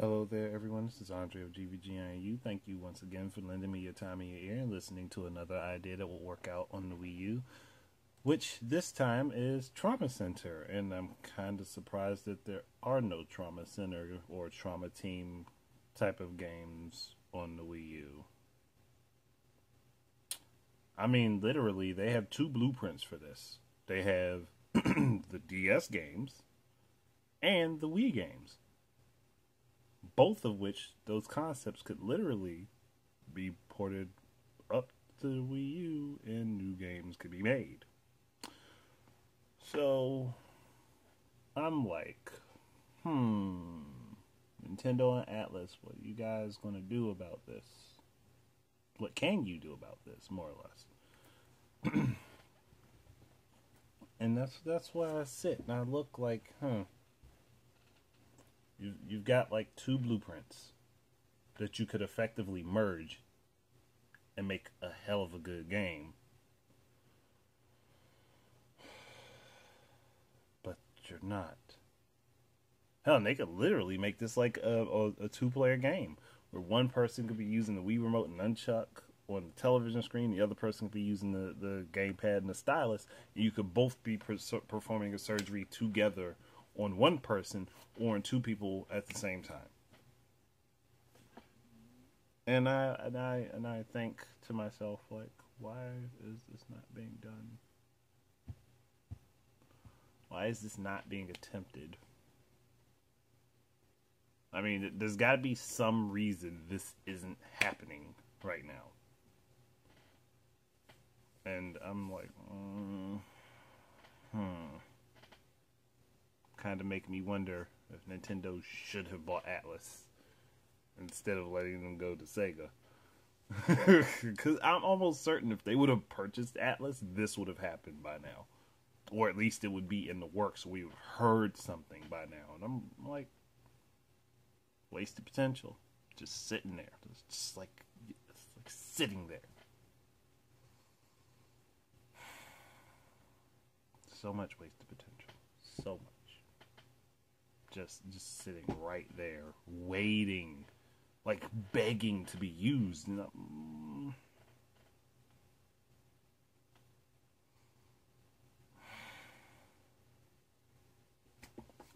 Hello there, everyone. This is Andre of GVGIU. Thank you once again for lending me your time and your ear and listening to another idea that will work out on the Wii U, which this time is Trauma Center. And I'm kind of surprised that there are no Trauma Center or Trauma Team type of games on the Wii U. I mean, literally, they have two blueprints for this. They have the DS games and the Wii games, both of which those concepts could literally be ported up to the Wii U and new games could be made. So I'm like, Nintendo and Atlas, what are you guys gonna do about this? What can you do about this, more or less? And that's why I sit and I look like, You've got like two blueprints that you could effectively merge and make a hell of a good game. But you're not. Hell, and they could literally make this like a two-player game where one person could be using the Wii remote and nunchuck on the television screen, the other person could be using the gamepad and the stylus, and you could both be performing a surgery together on one person or on two people at the same time. And I think to myself, like, why is this not being done? Why is this not being attempted? I mean, there's got to be some reason this isn't happening right now. And I'm like, kind of make me wonder if Nintendo should have bought Atlas instead of letting them go to Sega. Because I'm almost certain if they would have purchased Atlas, this would have happened by now. Or at least it would be in the works. We would have heard something by now. And I'm like, wasted potential. Just sitting there. It's like sitting there. So much wasted potential. So much. Just sitting right there, waiting, like begging to be used.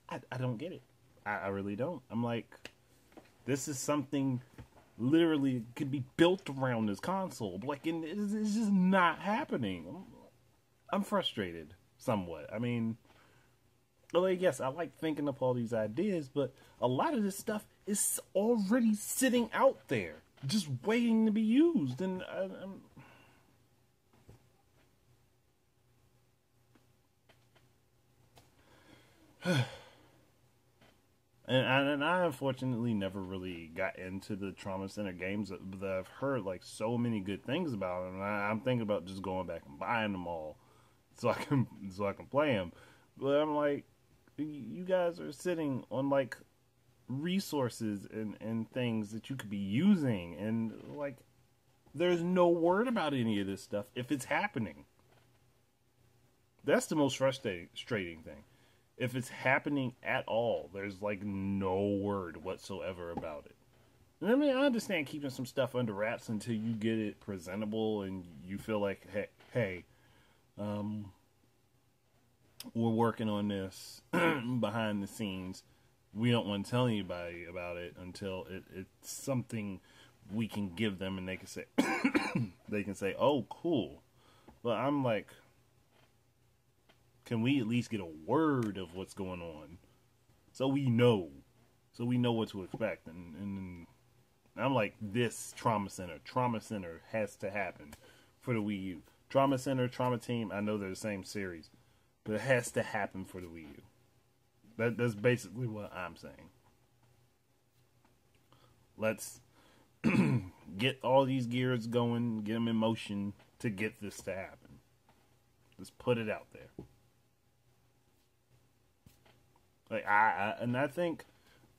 I don't get it. I really don't. I'm like, this is something literally could be built around this console. Like, and it's just not happening. I'm frustrated somewhat. I mean, well, yes, I like thinking up all these ideas, but a lot of this stuff is already sitting out there, just waiting to be used. And and I unfortunately never really got into the Trauma Center games that I've heard like so many good things about them. And I'm thinking about just going back and buying them all so I can play them. But I'm like, you guys are sitting on like resources and things that you could be using, and like there's no word about any of this stuff if it's happening. That's the most frustrating thing. If it's happening at all, there's like no word whatsoever about it. And I mean, I understand keeping some stuff under wraps until you get it presentable and you feel like, hey, we're working on this behind the scenes. We don't want to tell anybody about it until it's something we can give them and they can say, oh, cool. But I'm like, can we at least get a word of what's going on so we know what to expect? And I'm like, this Trauma Center has to happen for the Wii U. Trauma Center, Trauma Team, I know they're the same series, but it has to happen for the Wii U. That's basically what I'm saying. Let's get all these gears going, get them in motion to get this to happen. Let's put it out there. Like I think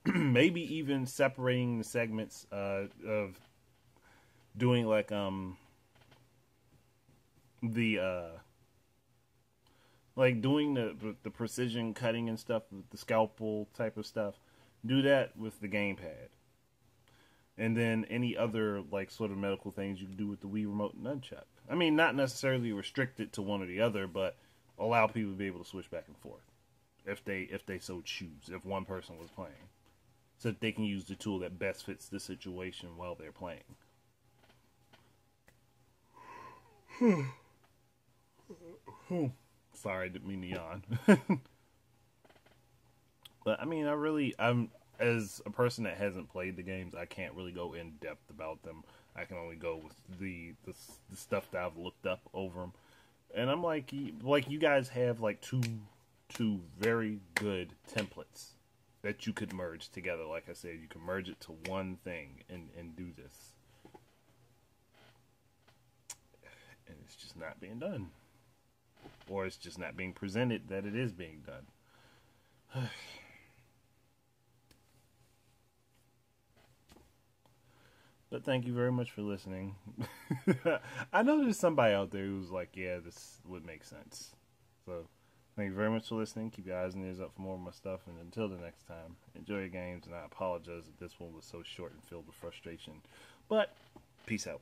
maybe even separating the segments of doing like like doing the precision cutting and stuff, the scalpel type of stuff, Do that with the gamepad. And then any other like sort of medical things you can do with the Wii remote and nunchuck. I mean, not necessarily restrict it to one or the other, but allow people to be able to switch back and forth if they so choose. If one person was playing, so that they can use the tool that best fits the situation while they're playing. Sorry, didn't mean to yawn. But I mean, I'm as a person that hasn't played the games, I can't really go in depth about them. I can only go with the stuff that I've looked up over them. And I'm like you guys have like two very good templates that you could merge together. Like I said, you can merge it to one thing and do this. And it's just not being done. Or it's just not being presented that it is being done. But thank you very much for listening. I know there's somebody out there who's like, yeah, this would make sense. So, thank you very much for listening. Keep your eyes and ears up for more of my stuff. And until the next time, enjoy your games. And I apologize that this one was so short and filled with frustration. But, peace out.